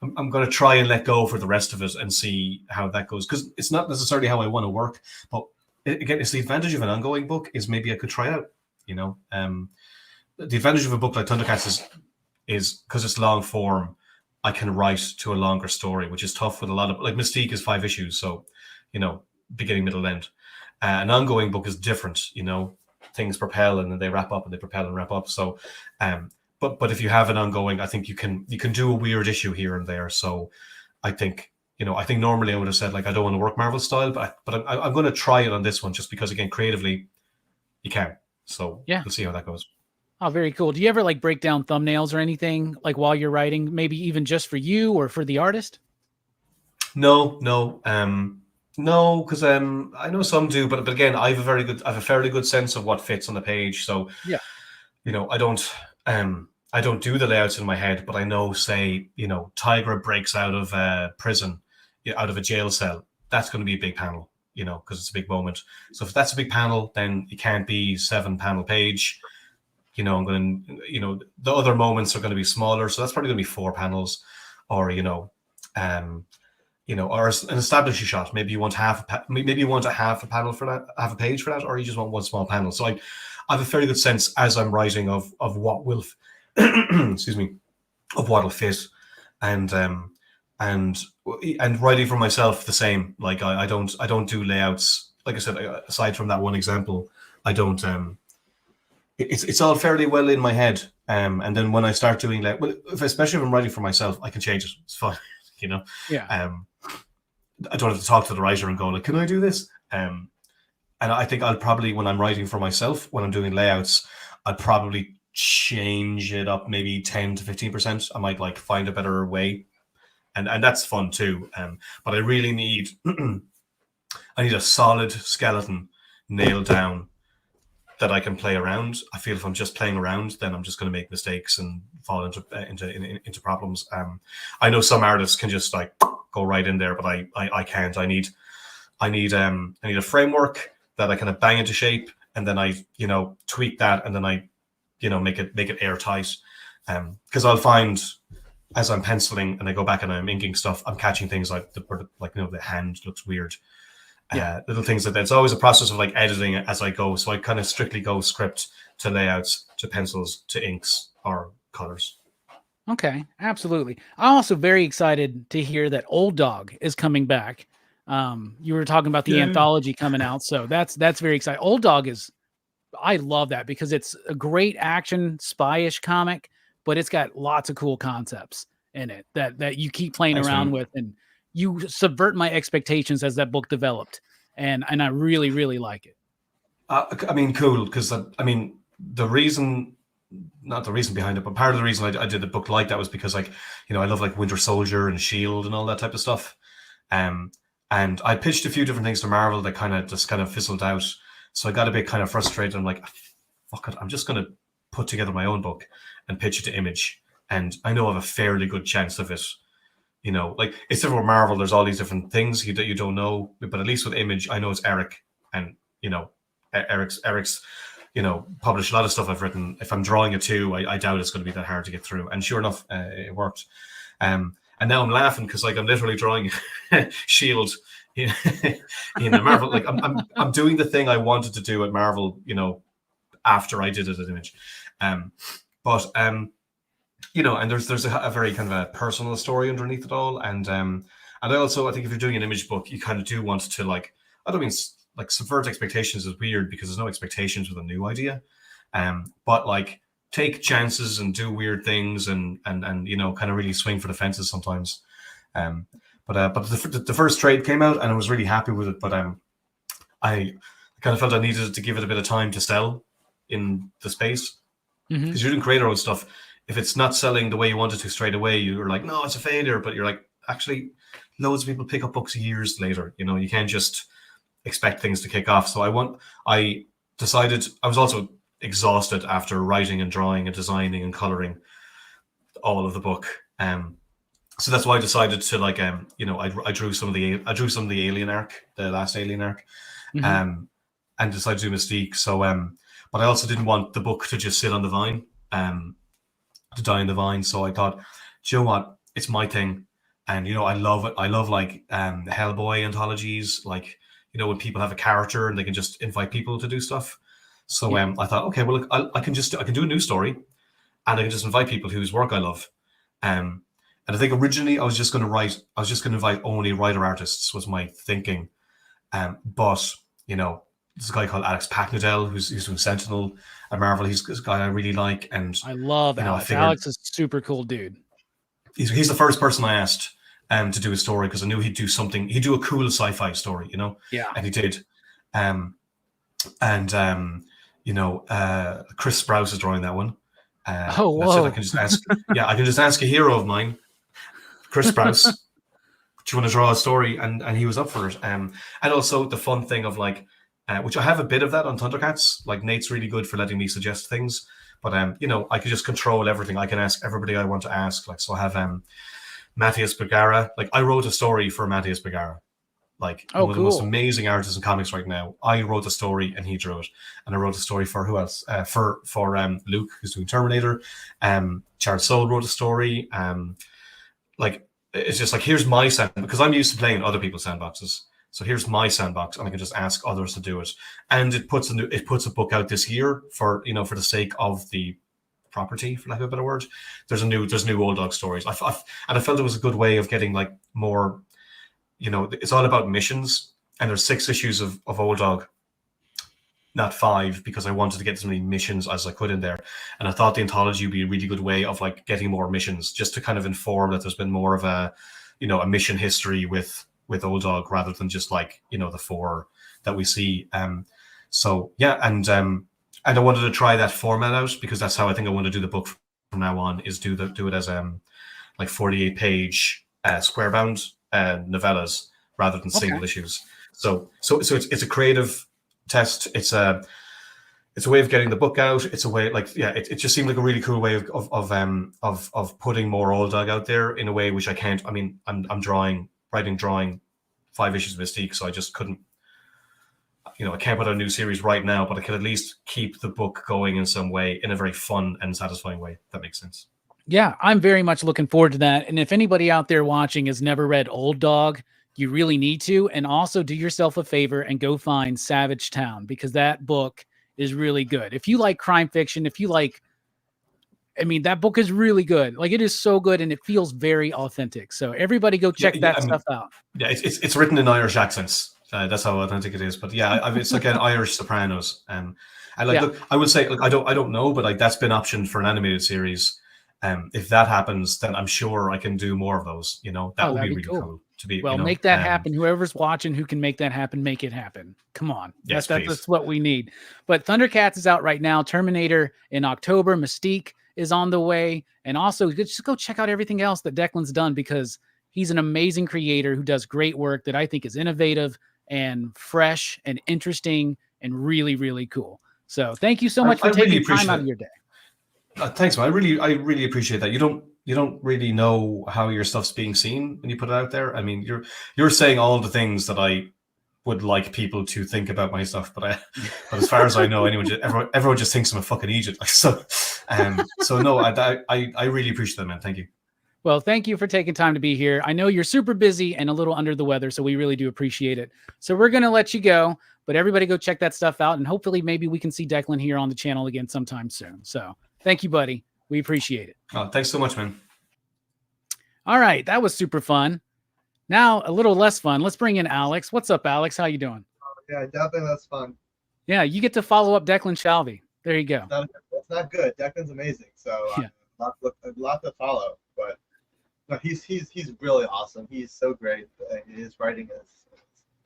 I'm going to try and let go for the rest of it and see how that goes, because it's not necessarily how I want to work. But again, it's the advantage of an ongoing book is maybe I could try it out. The advantage of a book like Thundercats is because it's long form, I can write to a longer story, which is tough with a lot of, like, Mystique is 5 issues, so beginning, middle, end. An ongoing book is different. Things propel and then they wrap up, and they propel and wrap up. So but if you have an ongoing, I think you can do a weird issue here and there. So I think I think normally I would have said like I don't want to work Marvel style, but I'm going to try it on this one just because again creatively you can. So Yeah. we'll see how that goes. Oh, very cool. Do you ever like break down thumbnails or anything like while you're writing, maybe even just for you or for the artist? No, because I know some do, but again, I have a fairly good sense of what fits on the page. So Yeah. I don't do the layouts in my head, but I know, say, Tigra breaks out of prison, out of a jail cell. That's going to be a big panel, because it's a big moment. So if that's a big panel, then it can't be 7-panel page. I'm going to, the other moments are going to be smaller, so that's probably going to be 4 panels, or or an establishing shot. Maybe you want maybe you want a half a panel for that, half a page for that, or you just want one small panel. So I have a very good sense as I'm writing of what will, excuse me, of what'll fit, and writing for myself the same. Like I don't do layouts. Like I said, aside from that one example, I don't. It's all fairly well in my head. And then when I start doing especially if I'm writing for myself, I can change it. It's fine, Yeah. I don't have to talk to the writer and go like, "Can I do this?" And I think I'll probably, when I'm writing for myself, when I'm doing layouts, I'll probably change it up maybe 10 to 15%. I might like find a better way, and that's fun too. But I really need I need a solid skeleton nailed down that I can play around. I feel if I'm just playing around, then I'm just going to make mistakes and fall into problems. I know some artists can just like go right in there, but I can't. I need a framework that I kind of bang into shape, and then I tweak that, and then I make it airtight. Because I'll find as I'm penciling and I go back and I'm inking stuff, I'm catching things like the hand looks weird. Yeah. Little things like that. It's always a process of like editing it as I go. So I kind of strictly go script to layouts to pencils to inks or colors. Okay, absolutely. I'm also very excited to hear that Old Dog is coming back. You were talking about the anthology coming out, so that's very exciting. Old Dog I love that because it's a great action spy-ish comic, but it's got lots of cool concepts in it that you keep playing around with, and you subvert my expectations as that book developed, and I really, really like it. I mean, cool, because the reason, not the reason behind it, but part of the reason I did the book like that was because I love like Winter Soldier and Shield and all that type of stuff. And I pitched a few different things to Marvel that kind of fizzled out. So I got a bit kind of frustrated. I'm like, fuck it, I'm just going to put together my own book and pitch it to Image. And I know I have a fairly good chance of it. Like it's different with Marvel. There's all these different things you don't know, but at least with Image, I know it's Eric, and Eric's published a lot of stuff I've written. If I'm drawing it too, I doubt it's going to be that hard to get through. And sure enough, it worked. And now I'm laughing because like I'm literally drawing Shield in Marvel. Like I'm doing the thing I wanted to do at Marvel, after I did it at Image. And there's a very kind of a personal story underneath it all. And I think if you're doing an Image book, you kind of do want to like, I don't mean like subvert expectations is weird because there's no expectations with a new idea. But like take chances and do weird things and kind of really swing for the fences sometimes. But the first trade came out and I was really happy with it. But I kind of felt I needed to give it a bit of time to sell in the space because you're doing creator own stuff. If it's not selling the way you wanted to straight away, you're like, no, it's a failure. But you're like, actually, loads of people pick up books years later. You can't just expect things to kick off. So I decided I was also exhausted after writing and drawing and designing and coloring all of the book. So that's why I decided to like, I drew some of the Alien arc, the last Alien arc, and decided to do Mystique. So, but I also didn't want the book to just sit on the vine, to die in the vine. So I thought, do you know what? It's my thing. And, I love it. I love like the Hellboy anthologies, like, when people have a character and they can just invite people to do stuff. So I thought, okay, well, look, I can do a new story and I can just invite people whose work I love. And I think originally I was just going to invite only writer artists was my thinking. But, there's a guy called Alex Packnadell who's doing Sentinel at Marvel. He's a guy I really like. And I love Alex. Alex is a super cool dude. He's the first person I asked. to do a story, because I knew he'd do something. He'd do a cool sci-fi story, you know. Yeah. And he did. You know, Chris Sprouse is drawing that one. Oh, that's it. I whoa. can just ask. Yeah, I can just ask a hero of mine, Chris Sprouse. Do you want to draw a story? And he was up for it. And also the fun thing of like, which I have a bit of that on Thundercats. Like Nate's really good for letting me suggest things, but you know, I can just control everything. I can ask everybody I want to ask. Like, so I have Matthias Bergara. Like, I wrote a story for Matthias Bergara. Like, one of the most amazing artists in comics right now. I wrote the story and he drew it. And I wrote a story for who else? For Luke, who's doing Terminator. Charles Soule wrote a story. Like, it's just like, here's my sandbox, because I'm used to playing in other people's sandboxes. So here's my sandbox, and I can just ask others to do it. And it puts a book out this year for, you know, for the sake of the property, for lack of a better word. There's new Old Dog stories. And I felt it was a good way of getting like more. You know, it's all about missions, and there's 6 issues of Old Dog, not 5, because I wanted to get as many missions as I could in there. And I thought the anthology would be a really good way of like getting more missions, just to kind of inform that there's been more of a, you know, a mission history with Old Dog, rather than just like, you know, the 4 that we see. So yeah, and I wanted to try that format out, because that's how I think I want to do the book from now on, is do it as like 48-page square bound novellas rather than single issues. So it's a creative test. It's a way of getting the book out. It's a way, like, yeah, it just seemed like a really cool way of putting more Old Dog out there in a way which I can't. I mean, I'm drawing 5 issues of Mystique, so I just couldn't. You know, I can't put out a new series right now, but I can at least keep the book going in some way, in a very fun and satisfying way. If that makes sense. Yeah, I'm very much looking forward to that. And if anybody out there watching has never read Old Dog, you really need to. And also do yourself a favor and go find Savage Town, because that book is really good. If you like crime fiction, if you like, I mean, that book is really good. Like, it is so good, and it feels very authentic. So everybody go check that stuff out. Yeah, it's written in Irish accents. That's how authentic it is. But yeah, it's like an Irish Sopranos. And like, look, I would say, like, I don't know, but like, that's been optioned for an animated series. If that happens, then I'm sure I can do more of those. You know, that would be really cool to be. Well, you know, make that happen. Whoever's watching who can make that happen, make it happen. Come on. Yes, that's what we need. But Thundercats is out right now. Terminator in October. Mystique is on the way. And also, just go check out everything else that Declan's done, because he's an amazing creator who does great work that I think is innovative and fresh and interesting and really, really cool. So thank you so much for taking time out of your day. Thanks, man. I really appreciate that. You don't really know how your stuff's being seen when you put it out there. I mean, you're saying all the things that I would like people to think about my stuff, but as far as I know, everyone just thinks I'm a fucking idiot. So no, I really appreciate that, man. Thank you. Well, thank you for taking time to be here. I know you're super busy and a little under the weather, so we really do appreciate it. So we're going to let you go, but everybody go check that stuff out, and hopefully maybe we can see Declan here on the channel again sometime soon. So thank you, buddy. We appreciate it. Oh, thanks so much, man. All right. That was super fun. Now, a little less fun. Let's bring in Alex. What's up, Alex? How you doing? Yeah, definitely that's fun. Yeah, you get to follow up Declan Shalvey. There you go. That's not good. Declan's amazing. So yeah. a lot to follow, but no, he's really awesome. He's so great. His writing has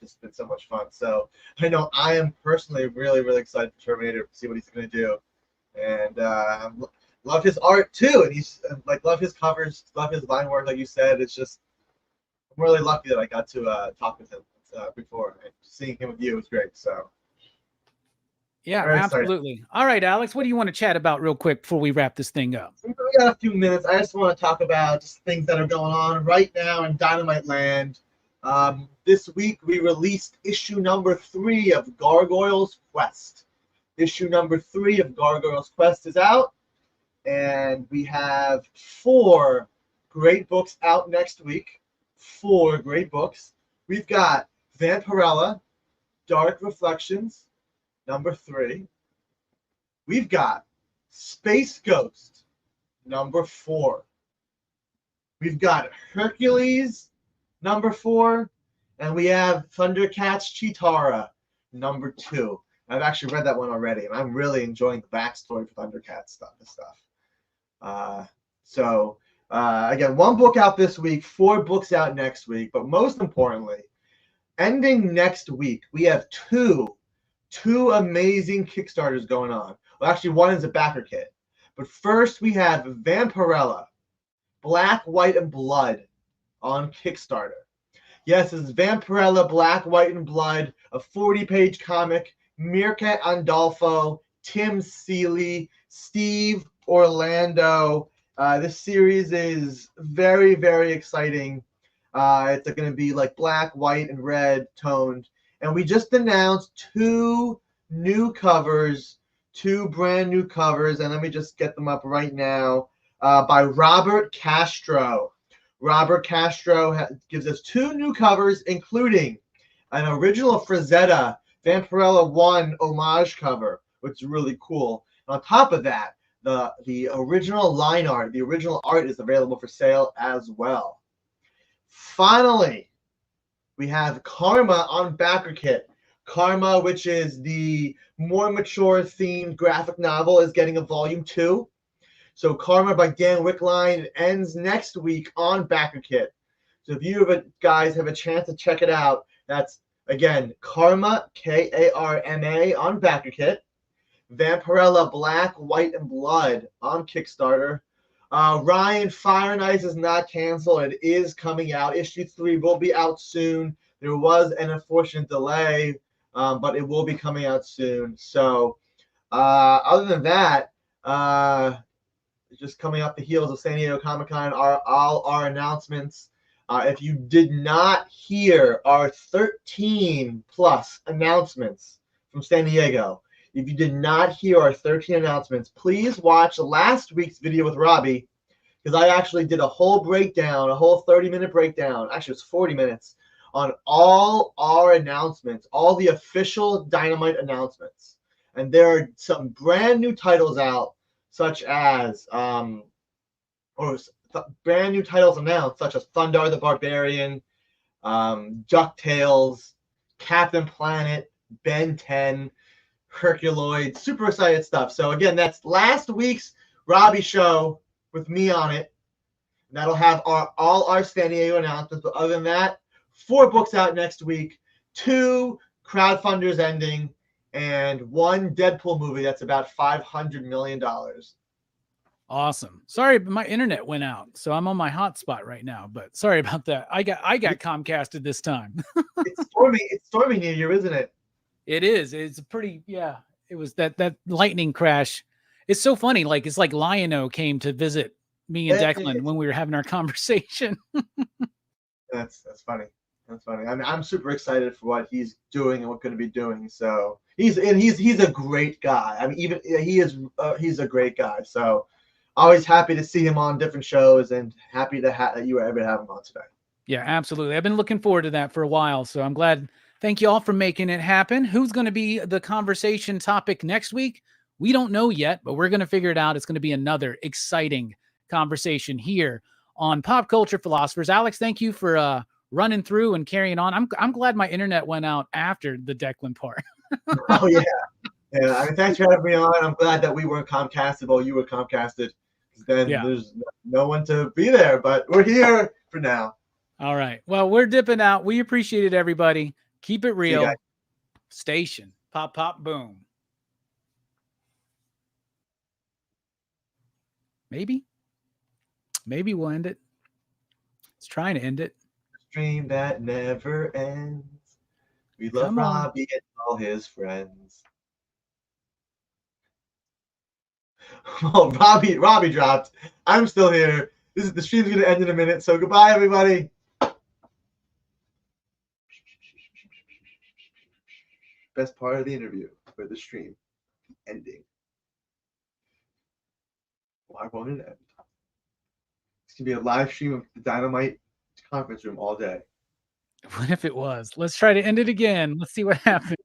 just been so much fun. So I know I am personally really, really excited for Terminator to see what he's going to do. And love his art too, and he's like, love his covers, love his line work, like you said. It's just, I'm really lucky that I got to talk with him before, and seeing him with you was great. So yeah, absolutely. All right, Alex, what do you want to chat about real quick before we wrap this thing up? We got a few minutes. I just want to talk about just things that are going on right now in Dynamite Land. This week we released issue number 3 of Gargoyle's Quest. Issue number 3 of Gargoyle's Quest is out, and we have 4 great books out next week. 4 great books. We've got Vampirella, Dark Reflections, number 3. We've got Space Ghost, number 4. We've got Hercules, number 4. And we have Thundercats Chitara, number 2. I've actually read that one already, and I'm really enjoying the backstory for Thundercats stuff. Again, 1 book out this week, 4 books out next week. But most importantly, ending next week, we have two amazing Kickstarters going on. Well, actually, one is a backer kit. But first, we have Vampirella, Black, White, and Blood on Kickstarter. Yes, this is Vampirella, Black, White, and Blood, a 40-page comic. Mirka Andolfo, Tim Seeley, Steve Orlando. This series is very, very exciting. It's going to be like black, white, and red toned. And we just announced 2 new covers, 2 brand new covers. And let me just get them up right now by Robert Castro. Robert Castro gives us 2 new covers, including an original Frazetta Vampirella 1 homage cover, which is really cool. And on top of that, the original line art, the original art is available for sale as well. Finally, we have Karma on backer kit. Karma, which is the more mature themed graphic novel, is getting a volume 2. So Karma by Dan Wickline ends next week on backer kit. So if you guys have a chance to check it out, that's again Karma, Karma on backer kit. Vampirella Black, White, and Blood on Kickstarter. Ryan, Fire and Ice is not canceled. It is coming out. Issue 3 will be out soon. There was an unfortunate delay, but it will be coming out soon. So other than that, just coming up the heels of San Diego Comic-Con are all our announcements. If you did not hear our 13 plus announcements from San Diego, if you did not hear our 13 announcements, please watch last week's video with Robbie, because I actually did a whole breakdown, a whole 30-minute breakdown. Actually, it's 40 minutes on all our announcements, all the official Dynamite announcements. And there are some brand new titles out, such as, brand new titles announced, such as Thundar the Barbarian, DuckTales, Captain Planet, Ben 10, Herculoid, super excited stuff. So again, that's last week's Robbie show with me on it. That'll have all our San Diego announcements. But other than that, 4 books out next week, 2 crowdfunders ending, and 1 Deadpool movie that's about $500 million. Awesome. Sorry, but my internet went out, so I'm on my hotspot right now. But sorry about that. I got Comcasted this time. It's storming near you, isn't it? It is. It's a pretty, yeah. It was that lightning crash. It's so funny. Like, it's like Lion-O came to visit me and Declan when we were having our conversation. That's funny. That's funny. I mean, I'm super excited for what he's doing and what going to be doing. So he's a great guy. I mean, he's a great guy. So always happy to see him on different shows, and happy that you were able to have him on today. Yeah, absolutely. I've been looking forward to that for a while. So I'm glad. Thank you all for making it happen. Who's going to be the conversation topic next week? We don't know yet, but we're going to figure it out. It's going to be another exciting conversation here on Pop Culture Philosophers. Alex, thank you for running through and carrying on. I'm glad my internet went out after the Declan part. Oh, yeah. Yeah, I mean, thanks for having me on. I'm glad that we weren't Comcasted while you were Comcasted. Then there's no one to be there, but we're here for now. All right. Well, we're dipping out. We appreciate it, everybody. Keep it real. Station. Pop, pop, boom. Maybe we'll end it. It's trying to end it. Stream that never ends. We love Robbie and all his friends. Oh, Robbie dropped. I'm still here. The stream's gonna end in a minute. So goodbye, everybody. Best part of the interview for the stream ending. Why won't it end? It's gonna be a live stream of the Dynamite conference room all day. What if it was? Let's try to end it again. Let's see what happens.